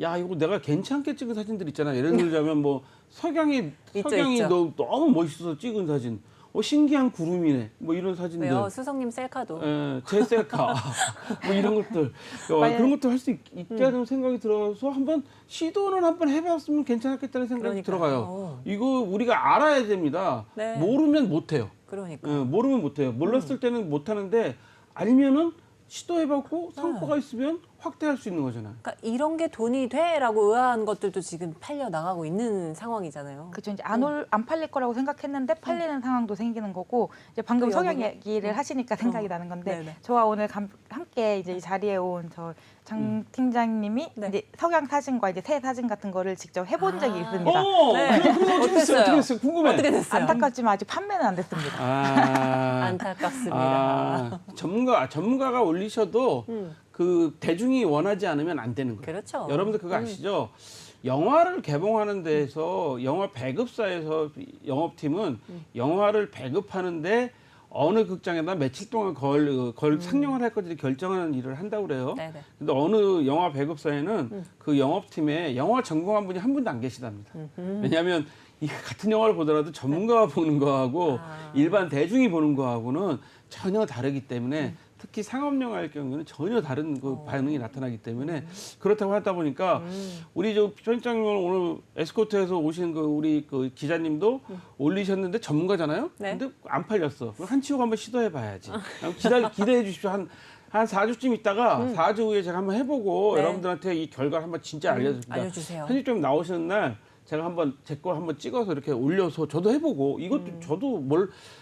야, 이거 내가 괜찮게 찍은 사진들 있잖아. 예를 들자면 뭐 석양이 있죠. 너무 멋있어서 찍은 사진. 신기한 구름이네. 뭐 이런 사진들. 왜요? 수성님 셀카도. 제 셀카. 뭐 이런 것들. 그런 것도 할 수 있다는 생각이 들어서 한번 시도는 한번 해봤으면 괜찮았겠다는 생각이 들어가요. 이거 우리가 알아야 됩니다. 네. 모르면 못해요. 그러니까. 모르면 못해요. 몰랐을 때는 못하는데 알면은 시도해봤고 성과가 있으면 확대할 수 있는 거잖아요. 그러니까 이런 게 돈이 돼라고 의아한 것들도 지금 팔려 나가고 있는 상황이잖아요. 그렇죠. 이제 안 팔릴 거라고 생각했는데 팔리는 상황도 생기는 거고 이제 방금 또 성향 여기는- 얘기를 하시니까 생각이 나는 건데 네네. 저와 오늘 함께 이제 이 자리에 온 저 장 팀장님이 네. 이제 석양 사진과 이제 새 사진 같은 거를 직접 해본 적이 있습니다. 네. 그럼 어떻게 됐어요? 궁금해. 어떻게 됐어요? 안타깝지만 아직 판매는 안 됐습니다. 안타깝습니다. 전문가가 올리셔도 그 대중이 원하지 않으면 안 되는 거예요. 그렇죠. 여러분들 그거 아시죠? 영화를 개봉하는 데에서 영화 배급사에서 영업팀은 영화를 배급하는데 어느 극장에다 며칠 동안 상영을 할 건지 결정하는 일을 한다고 그래요. 네네. 근데 어느 영화 배급사에는 그 영업팀에 영화 전공한 분이 한 분도 안 계시답니다. 왜냐하면 이 같은 영화를 보더라도 전문가가 보는 거하고 일반 대중이 보는 거하고는 전혀 다르기 때문에 특히 상업영화일 경우는 전혀 다른 그 반응이 나타나기 때문에 그렇다고 하다 보니까 우리 저 편집장님 오늘 에스코트에서 오신 우리 그 기자님도 올리셨는데 전문가잖아요. 네. 근데 안 팔렸어. 그럼 한치호 한번 시도해봐야지. 기대해 주십시오. 한 4주쯤 있다가 4주 후에 제가 한번 해보고 네. 여러분들한테 이 결과를 한번 진짜 알려드립니다. 알려주세요. 편집장님 나오시는 날 제가 한번 제 걸 한번 찍어서 이렇게 올려서 저도 해보고 이것도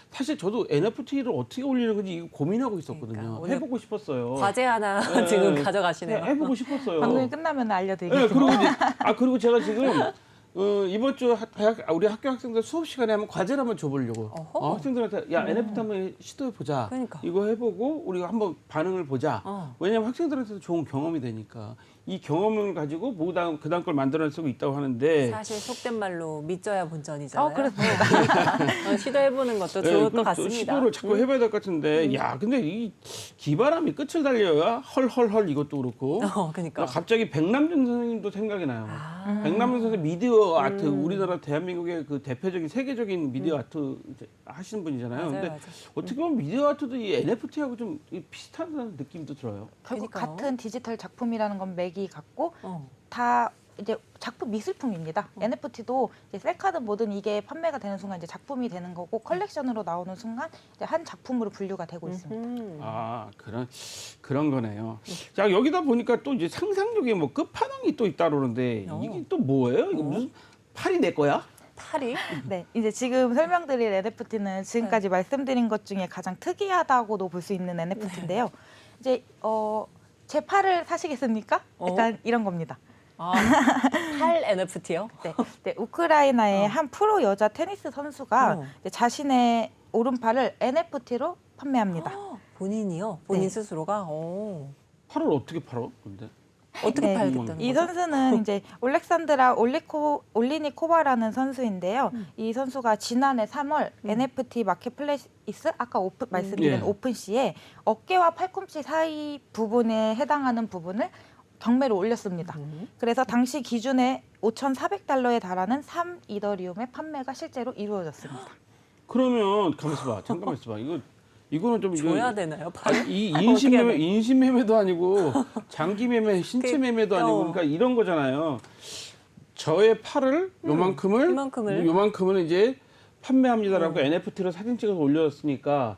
사실 저도 NFT를 어떻게 올리는 건지 이거 고민하고 있었거든요. 그러니까 오늘 해보고 싶었어요. 과제 하나 네. 지금 가져가시네요. 해보고 싶었어요. 방송이 끝나면 알려드리겠습니다. 그리고 제가 지금 이번 주 우리 학교 학생들 수업 시간에 한번 과제를 한번 줘보려고. 어허. 학생들한테 야 NFT 한번 시도해 보자. 그러니까. 이거 해보고 우리가 한번 반응을 보자. 왜냐하면 학생들한테도 좋은 경험이 되니까 이 경험을 가지고 그다음 걸 만들어낼 수 있다고 하는데. 사실 속된 말로 믿져야 본전이잖아요. 그렇습니다. 시도해보는 것도 좋을 것 같습니다. 시도를 자꾸 해봐야 될 것 같은데, 야, 근데 이 기바람이 끝을 달려야 헐헐헐 이것도 그렇고. 그러니까. 갑자기 백남준 선생님도 생각이 나요. 백남준 선생 미디어 아트, 우리나라 대한민국의 그 대표적인 세계적인 미디어 아트 하시는 분이잖아요. 맞아요, 근데 맞아요. 어떻게 보면 미디어 아트도 이 NFT하고 좀 비슷한 느낌도 들어요. 결국 그러니까요. 같은 디지털 작품이라는 건 맥이 같고 어. 다 이제 작품 미술품입니다. NFT도 이제 셀카드 뭐든 이게 판매가 되는 순간 이제 작품이 되는 거고 컬렉션으로 나오는 순간 이제 한 작품으로 분류가 되고 있습니다. 아, 그런 거네요. 자, 여기다 보니까 또 이제 상상력의 뭐 끝판왕이 또 있다 그러는데 이게 또 뭐예요? 이거 무슨 팔이 내 거야? 팔이? 네, 이제 지금 설명드릴 NFT는 지금까지 말씀드린 것 중에 가장 특이하다고도 볼 수 있는 NFT인데요. 이제 제 팔을 사시겠습니까? 약간 이런 겁니다. 팔 NFT요? 네, 우크라이나의 한 프로 여자 테니스 선수가 이제 자신의 오른팔을 NFT로 판매합니다. 본인이요? 본인 네. 스스로가? 오. 팔을 어떻게 팔어? 근데 어떻게 네, 팔겠다는 이 거죠? 선수는 이제 올렉산드라 올리니코바라는 선수인데요. 이 선수가 지난해 3월 NFT 마켓플레이스 아까 말씀드린 예. 오픈시에 어깨와 팔꿈치 사이 부분에 해당하는 부분을 경매로 올렸습니다. 그래서 당시 기준에 $5,400에 달하는 3이더리움의 판매가 실제로 이루어졌습니다. 그러면 가만있어 봐. 잠깐만 있어 봐. 이거는 좀 줘야 되나요? 팔을? 이 어떻게 해야 돼? 인신매매도 아니고 장기매매, 신체매매도 아니고 그러니까 이런 거잖아요. 저의 팔을 요만큼을 이제 판매합니다라고 NFT로 사진 찍어서 올렸으니까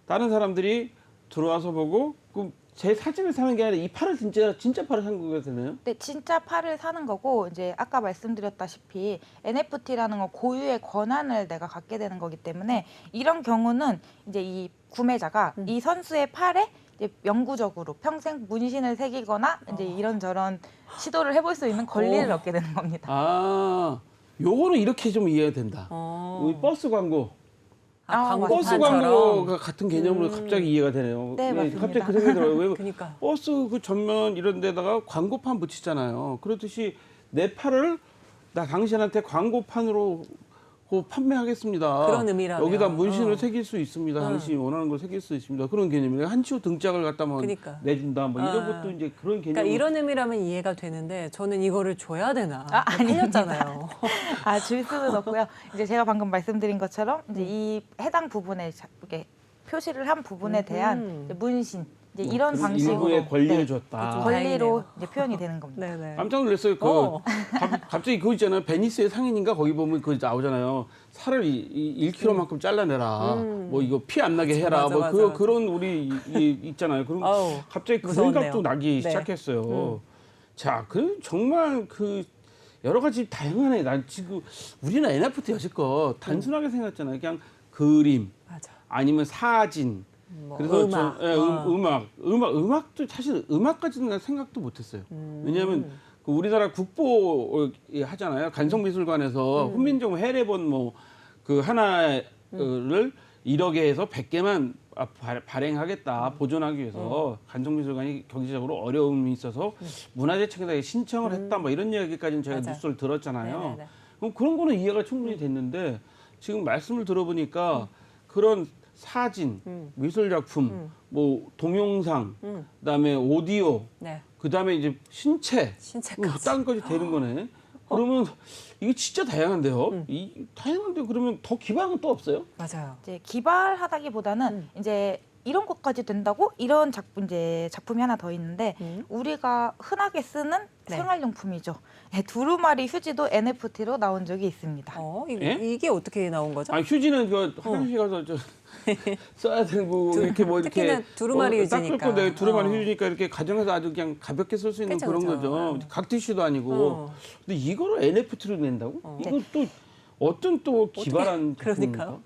다른 사람들이 들어와서 보고 그럼 제 사진을 사는 게 아니라 이 팔을 진짜 팔을 산 거가 되나요? 네, 진짜 팔을 사는 거고 이제 아까 말씀드렸다시피 NFT라는 건 고유의 권한을 내가 갖게 되는 거기 때문에 이런 경우는 이제 이 구매자가 이 선수의 팔에 이제 영구적으로 평생 문신을 새기거나 이제 이런저런 시도를 해볼 수 있는 권리를 얻게 되는 겁니다. 아, 요거는 이렇게 좀 이해가 된다. 우리 버스 광고. 버스 광고가 같은 개념으로 갑자기 이해가 되네요. 네, 맞습니다. 갑자기 그 생각이 들어요. 왜 그러니까. 버스 그 전면 이런 데다가 광고판 붙이잖아요. 그렇듯이 내 팔을 나 당신한테 광고판으로 판매하겠습니다. 그런 의미라면. 여기다 문신을 새길 수 있습니다. 당신이 원하는 걸 새길 수 있습니다. 그런 개념이에요. 한치호 등짝을 갖다 뭐 그러니까. 내준다. 뭐 이런 것도 이제 그런 개념. 그러니까 이런 의미라면 이해가 되는데 저는 이거를 줘야 되나? 팔렸잖아요. 줄 수는 없고요. 이제 제가 방금 말씀드린 것처럼 이제 이 해당 부분에 이렇게 표시를 한 부분에 대한 이제 문신 이제 이런 방식으로 일부의 권리를 줬다. 권리로 이제 표현이 되는 겁니다. 네네. 깜짝 놀랐어요. 갑자기 그거 있잖아요. 베니스의 상인인가 거기 보면 그거 나오잖아요. 살을 1kg만큼 잘라내라. 뭐 이거 피 안 나게 해라. 맞아, 뭐 맞아. 그런 우리 있잖아요. 그럼 갑자기 그 무서웠네요. 생각도 나기 시작했어요. 자, 정말 여러 가지 다양하네. 난 지금 우리는 NFT 여지껏 단순하게 생각했잖아요. 그냥 그림 맞아. 아니면 사진. 뭐 그래서 음악. 음악도 사실 음악까지는 난 생각도 못했어요. 왜냐하면 그 우리나라 국보 하잖아요. 간성미술관에서 훈민정 해례본 뭐 그 하나를 1억에 해서 100개만 발행하겠다 보존하기 위해서 간성미술관이 경제적으로 어려움이 있어서 문화재청에다 신청을 했다 뭐 이런 이야기까지는 제가 맞아요. 뉴스를 들었잖아요. 네네네. 그럼 그런 거는 이해가 충분히 됐는데 지금 말씀을 들어보니까 그런 사진, 미술 작품, 뭐 동영상, 그다음에 오디오, 네. 그다음에 이제 신체까지. 다른 것이 되는 거네. 그러면 이게 진짜 다양한데요. 다양한데 그러면 더 기반은 또 없어요? 맞아요. 이제 기발하다기보다는 이제 이런 것까지 된다고 이런 작품이 하나 더 있는데 우리가 흔하게 쓰는 네. 생활용품이죠. 두루마리 휴지도 NFT로 나온 적이 있습니다. 이게 어떻게 나온 거죠? 아니 휴지는 그 화장실 가서 써야 되고 이렇게 뭐 이렇게 특히나 두루마리 휴지니까. 닦을 건데 두루마리 휴지니까 이렇게 가정에서 아주 그냥 가볍게 쓸 수 있는 그쵸, 그런 그쵸. 거죠. 각티슈도 아니고. 근데 이거를 NFT로 낸다고? 이거 또 어떤 또 기발한 그러니까요. 제품입니까?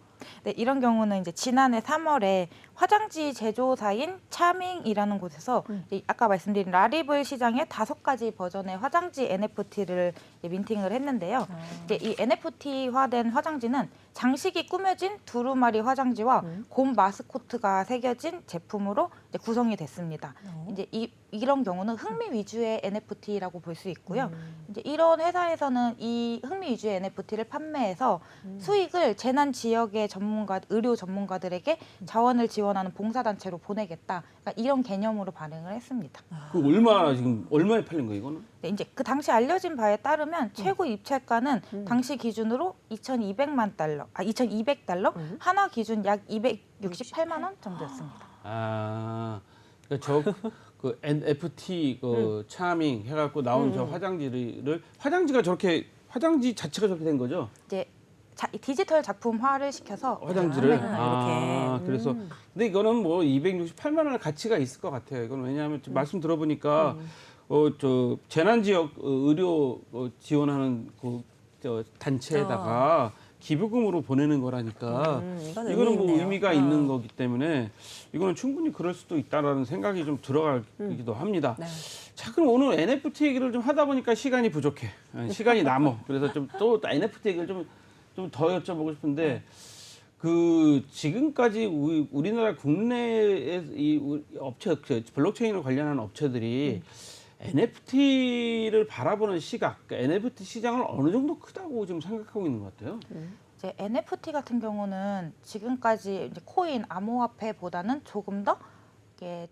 네, 이런 경우는 이제 지난해 3월에 화장지 제조사인 차밍이라는 곳에서 아까 말씀드린 라리블 시장의 5가지 버전의 화장지 NFT를 민팅을 했는데요. 이제 이 NFT화된 화장지는 장식이 꾸며진 두루마리 화장지와 곰 마스코트가 새겨진 제품으로 이제 구성이 됐습니다. 이제 이런 경우는 흥미 위주의 NFT라고 볼 수 있고요. 이제 이런 회사에서는 이 흥미 위주의 NFT를 판매해서 수익을 재난 지역의 의료 전문가들에게 자원을 지원하는 봉사단체로 보내겠다. 그러니까 이런 개념으로 발행을 했습니다. 그 얼마에 팔린 거예요, 이거는? 네, 이제 그 당시 알려진 바에 따르면 최고 입찰가는 당시 기준으로 2,200달러, 하나 기준 약 268만 원 정도였습니다. 아, 그러니까 그 NFT 차밍 해갖고 나온 저 화장지가 저렇게 화장지 자체가 저렇게 된 거죠? 이제 디지털 작품화를 시켜서 화장지를. 이렇게. 그래서 근데 이거는 뭐 268만 원의 가치가 있을 것 같아요. 이건 왜냐하면 지금 말씀 들어보니까 저 재난 지역 의료 지원하는 저 단체에다가 기부금으로 보내는 거라니까 이거는 뭐 의미가 있는 거기 때문에 이거는 충분히 그럴 수도 있다라는 생각이 좀 들어가기도 합니다. 네. 자, 그럼 오늘 NFT 얘기를 좀 하다 보니까 시간이 부족해. 시간이 남어. 그래서 좀 또 NFT 얘기를 좀 더 여쭤보고 싶은데 그 지금까지 우리나라 국내의 이 업체 블록체인을 관련한 업체들이 NFT를 바라보는 시각, 그러니까 NFT 시장을 어느 정도 크다고 지금 생각하고 있는 것 같아요. 이제 NFT 같은 경우는 지금까지 이제 코인, 암호화폐보다는 조금 더 이게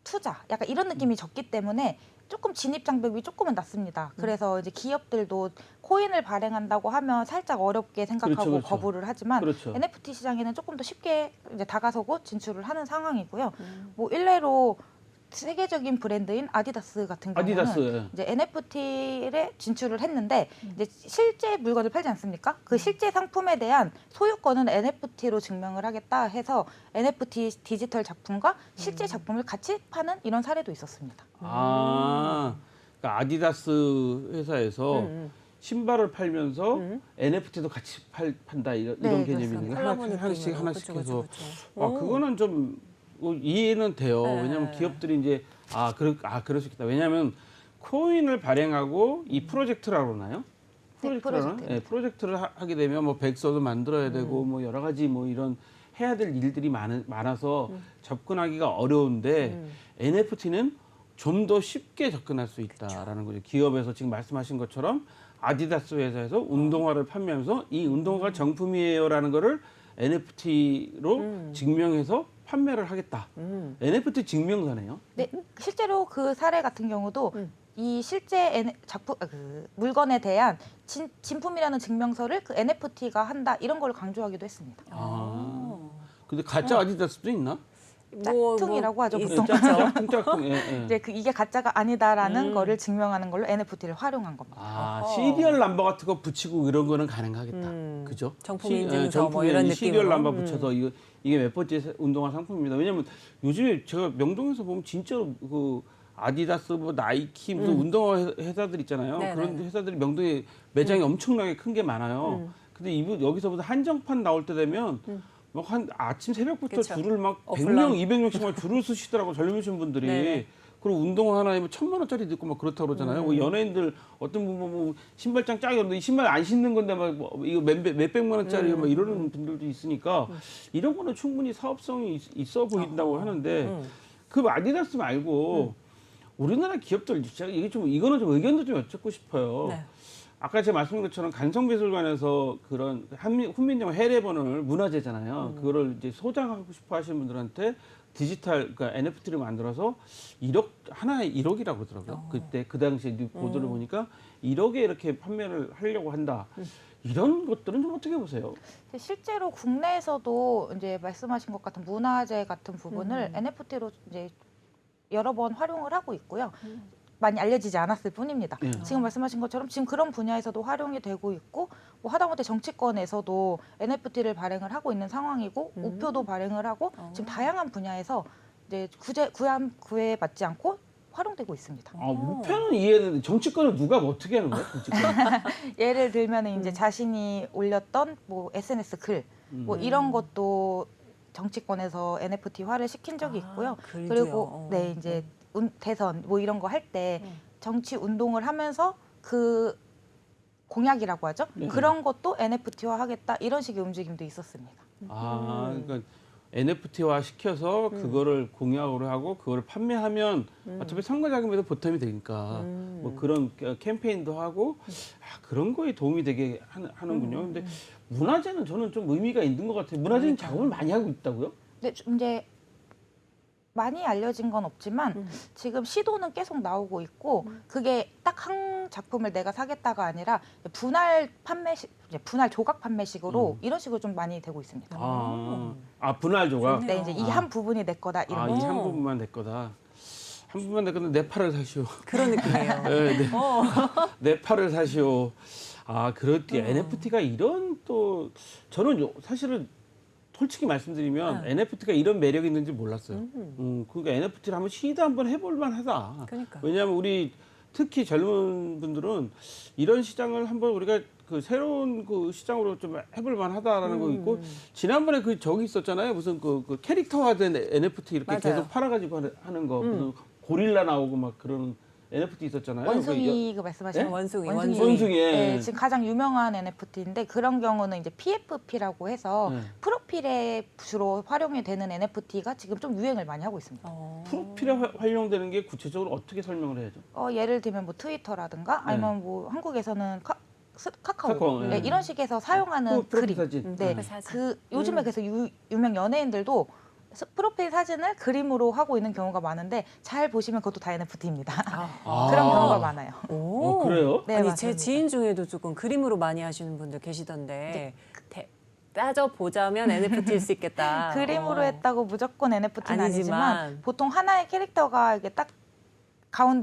투자, 약간 이런 느낌이 적기 때문에 조금 진입 장벽이 조금은 낮습니다. 그래서 이제 기업들도 코인을 발행한다고 하면 살짝 어렵게 생각하고 그렇죠. 거부를 하지만 그렇죠. NFT 시장에는 조금 더 쉽게 이제 다가서고 진출을 하는 상황이고요. 뭐 일례로 세계적인 브랜드인 아디다스 같은 경우는 아디다스. 이제 NFT에 진출을 했는데 이제 실제 물건을 팔지 않습니까? 그 실제 상품에 대한 소유권은 NFT로 증명을 하겠다 해서 NFT 디지털 작품과 실제 작품을 같이 파는 이런 사례도 있었습니다. 그러니까 아디다스 회사에서 신발을 팔면서 NFT도 같이 판다 이런 네, 개념이네요. 콜라보 하나씩 느낌으로. 하나씩 그쵸. 해서 그거는 좀 이해는 돼요. 네. 왜냐하면 기업들이 이제 그럴 수 있겠다. 왜냐하면 코인을 발행하고 이 프로젝트라고 그러나요? 네, 프로젝트. 네, 프로젝트를 하게 되면 뭐 백서도 만들어야 되고 뭐 여러 가지 뭐 이런 해야 될 일들이 많아서 접근하기가 어려운데 NFT는 좀 더 쉽게 접근할 수 있다라는 거죠. 기업에서 지금 말씀하신 것처럼 아디다스 회사에서 운동화를 판매하면서 이 운동화가 정품이에요라는 거를 NFT로 증명해서 판매를 하겠다. NFT 증명서네요. 네, 실제로 그 사례 같은 경우도 이 실제 물건에 대한 진품이라는 증명서를 그 NFT가 한다 이런 걸 강조하기도 했습니다. 근데 가짜 아디다스도 있나? 짝퉁이라고 하죠, 보통. 짝퉁. 예. 이제 이게 가짜가 아니다라는 거를 증명하는 걸로 NFT를 활용한 겁니다. 시리얼 넘버 같은 거 붙이고 이런 거는 가능하겠다. 그죠? 정품 인증서 뭐 이런 느낌으로. 시리얼 넘버 붙여서 이게 몇 번째 운동화 상품입니다. 왜냐면 요즘에 제가 명동에서 보면 진짜로 그 아디다스, 뭐 나이키, 무슨 운동화 회사들 있잖아요. 네네. 그런 회사들이 명동에 매장이 엄청나게 큰 게 많아요. 근데 여기서부터 한정판 나올 때 되면 막 한 아침 새벽부터 그쵸. 줄을 막 어플라. 100명, 200명씩 줄을 서시더라고 젊으신 분들이. 네네. 그리고 운동화 하나에 뭐 1,000만 원짜리 듣고 막 그렇다고 그러잖아요. 뭐 연예인들 어떤 분 뭐 신발장 쫙 열었는데 이 신발 안 신는 건데 막 뭐 이거 몇백만 원짜리 막 이러는 분들도 있으니까 이런 거는 충분히 사업성이 있어 보인다고 하는데 그 아디다스 말고 우리나라 기업들 제가 이거는 좀 의견도 좀 여쭙고 싶어요. 네. 아까 제가 말씀드린 것처럼 간성미술관에서 그런 훈민정음 해례본을 문화재잖아요. 그거를 이제 소장하고 싶어 하시는 분들한테 디지털, 그러니까 NFT를 만들어서 하나에 1억이라고 그러더라고요. 그때 그 당시에 보도를 보니까 1억에 이렇게 판매를 하려고 한다. 이런 것들은 좀 어떻게 보세요? 실제로 국내에서도 이제 말씀하신 것 같은 문화재 같은 부분을 NFT로 이제 여러 번 활용을 하고 있고요. 많이 알려지지 않았을 뿐입니다. 지금 말씀하신 것처럼 지금 그런 분야에서도 활용이 되고 있고 뭐 하다못해 정치권에서도 NFT를 발행을 하고 있는 상황이고 우표도 발행을 하고 지금 다양한 분야에서 이제 구애받지 않고 활용되고 있습니다. 우표는 이해되는데 정치권은 누가 뭐 어떻게 하는 거야? 예를 들면 이제 자신이 올렸던 뭐 SNS 글 뭐 이런 것도 정치권에서 NFT화를 시킨 적이 있고요. 글도요. 그리고 네 이제 대선 뭐 이런 거 할 때 정치 운동을 하면서 그 공약이라고 하죠. 네. 그런 것도 NFT화 하겠다 이런 식의 움직임도 있었습니다. 그러니까 NFT화 시켜서 그거를 공약으로 하고 그거를 판매하면 어차피 선거 자금에도 보탬이 되니까 뭐 그런 캠페인도 하고 그런 거에 도움이 되게 하는군요. 근데 문화재는 저는 좀 의미가 있는 것 같아요. 문화재는 작업을 많이 하고 있다고요? 네, 이제 많이 알려진 건 없지만 지금 시도는 계속 나오고 있고 그게 딱 한 작품을 내가 사겠다가 아니라 분할 판매식, 분할 조각 판매식으로 이런 식으로 좀 많이 되고 있습니다. 분할 조각. 좋네요. 네, 이제 이 한 부분이 내 거다 이런 거. 이 한 부분만 내 거다. 한 부분만 내 거는 내 팔을 사시오. 그런 느낌이에요. 네, 내 팔을 사시오. 그렇게 NFT가 이런 또 저는 사실은 솔직히 말씀드리면 NFT가 이런 매력이 있는지 몰랐어요. 그러니까 NFT를 한번 시도 한번 해볼 만하다. 그러니까. 왜냐하면 우리 특히 젊은 분들은 이런 시장을 한번 우리가 그 새로운 그 시장으로 좀 해볼 만하다라는 거 있고 지난번에 그 저기 있었잖아요. 무슨 그 캐릭터화된 NFT 이렇게 맞아요. 계속 팔아가지고 하는 거 무슨 고릴라 나오고 막 그런 NFT 있었잖아요. 원숭이 그 말씀하시는 네? 원숭이. 원숭이. 네, 지금 가장 유명한 NFT인데 그런 경우는 이제 PFP라고 해서 프로필에 주로 활용이 되는 NFT가 지금 좀 유행을 많이 하고 있습니다. 프로필에 활용되는 게 구체적으로 어떻게 설명을 해야죠? 예를 들면 뭐 트위터라든가 아니면 뭐 한국에서는 카카오 카카오, 네, 네. 이런 식에서 사용하는 프로필 그림. 사진. 네, 그 사진. 그 요즘에 그래서 유명 연예인들도 프로필 사진을 그림으로 하고 있는 경우가 많은데 잘 보시면 그것도 다 NFT입니다. 그런 경우가 많아요. 오. 그래요? 네, 아니 맞습니다. 제 지인 중에도 조금 그림으로 많이 하시는 분들 계시던데 따져 보자면 NFT일 수 있겠다. 그림으로 했다고 무조건 NFT는 아니지만. 아니지만 보통 하나의 캐릭터가 이게 딱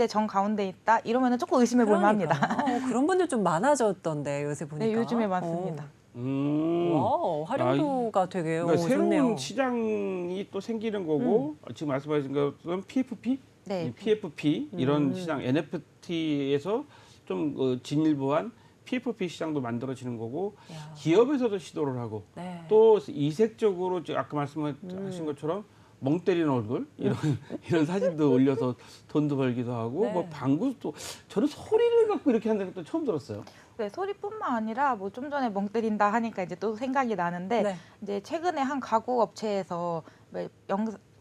정 가운데 있다 이러면은 조금 의심해 볼 만합니다. 그런 분들 좀 많아졌던데 요새 보니까. 네, 요즘에 많습니다. 와, 활용도가 되게 그러니까 새로운 좋네요. 시장이 또 생기는 거고 지금 말씀하신 것처럼 PFP, 네. PFP 이런 시장 NFT에서 좀 진일보한 PFP 시장도 만들어지는 거고 야. 기업에서도 시도를 하고 네. 또 이색적으로 아까 말씀하신 것처럼 멍 때리는 얼굴 이런 사진도 올려서 돈도 벌기도 하고 네. 뭐 방구도 저는 소리를 갖고 이렇게 한다는 것도 처음 들었어요. 네, 소리뿐만 아니라 뭐 좀 전에 멍 때린다 하니까 이제 또 생각이 나는데 네. 이제 최근에 한 가구 업체에서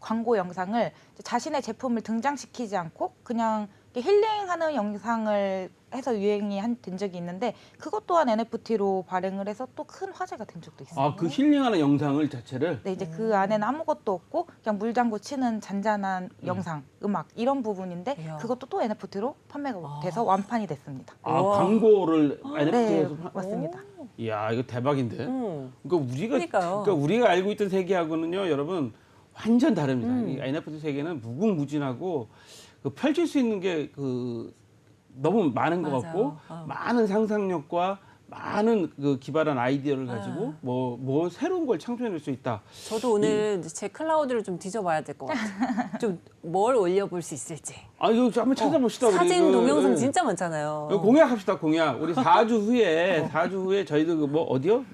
광고 영상을 자신의 제품을 등장시키지 않고 그냥 힐링하는 영상을 해서 유행이 된 적이 있는데 그것 또한 NFT로 발행을 해서 또 큰 화제가 된 적도 있어요. 그 힐링하는 영상을 자체를 네, 이제 그 안에는 아무것도 없고 그냥 물장구 치는 잔잔한 영상, 음악 이런 부분인데 이야. 그것도 또 NFT로 판매가 돼서 완판이 됐습니다. 우와. 광고를 네, NFT에서 맞습니다. 이야 이거 대박인데. 그러니까 그러니까요. 우리가 알고 있던 세계하고는요, 여러분 완전 다릅니다. 이 NFT 세계는 무궁무진하고 그 펼칠 수 있는 게 너무 많은 것 맞아요. 같고 많은 상상력과 많은 그 기발한 아이디어를 가지고 뭐 새로운 걸 창조해낼 수 있다. 저도 오늘 제 클라우드를 좀 뒤져봐야 될 것 같아요. 좀 뭘 올려볼 수 있을지. 이거 한번 찾아봅시다. 우리 사진, 동영상 진짜 많잖아요. 공약합시다. 공약. 우리 4주 후에 저희도 뭐 어디요?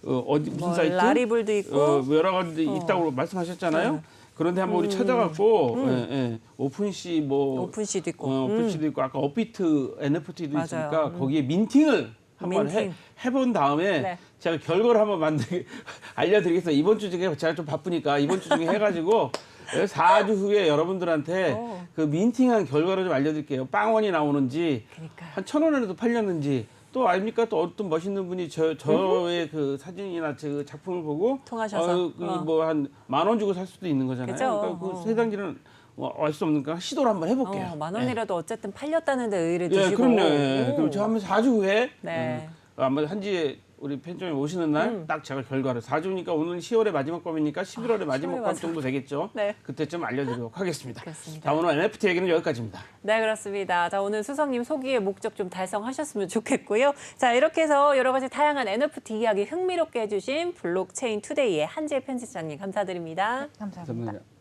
어디 무슨 사이트? 라리블도 있고. 여러 가지 있다고 말씀하셨잖아요. 그런데 한번 우리 찾아갖고 오픈시 오픈시도 있고. 오픈시도 있고 아까 업비트 NFT도 맞아요. 있으니까 거기에 민팅을 한번 해본 다음에 네. 제가 결과를 한번 알려드리겠습니다. 이번 주 중에 제가 좀 바쁘니까 이번 주 중에 해가지고 4주 후에 여러분들한테 그 민팅한 결과를 좀 알려드릴게요. 빵원이 나오는지 그러니까. 한 1,000원에도 팔렸는지 또 아닙니까? 또 어떤 멋있는 분이 저의 그 사진이나 그 작품을 보고 통하셔서 뭐 한 10,000원 주고 살 수도 있는 거잖아요. 그죠? 그러니까 그 세상에는 알 수 없는가 시도를 한번 해볼게요. 10,000원이라도 어쨌든 팔렸다는데 의의를 예, 두시고. 그럼요. 예. 그럼 저 한번 4주 후에 네. 한번 한지에 우리 편집장님 오시는 날 딱 제가 결과를 4주니까 오늘 10월의 마지막 밤이니까 11월의 마지막 밤 마지막. 정도 되겠죠. 네. 그때쯤 알려드리도록 하겠습니다. 그렇습니다. 자, 오늘 NFT 얘기는 여기까지입니다. 네, 그렇습니다. 자, 오늘 수석님 소기의 목적 좀 달성하셨으면 좋겠고요. 자, 이렇게 해서 여러 가지 다양한 NFT 이야기 흥미롭게 해주신 블록체인 투데이의 한지혜 편집장님 감사드립니다. 감사합니다. 감사합니다.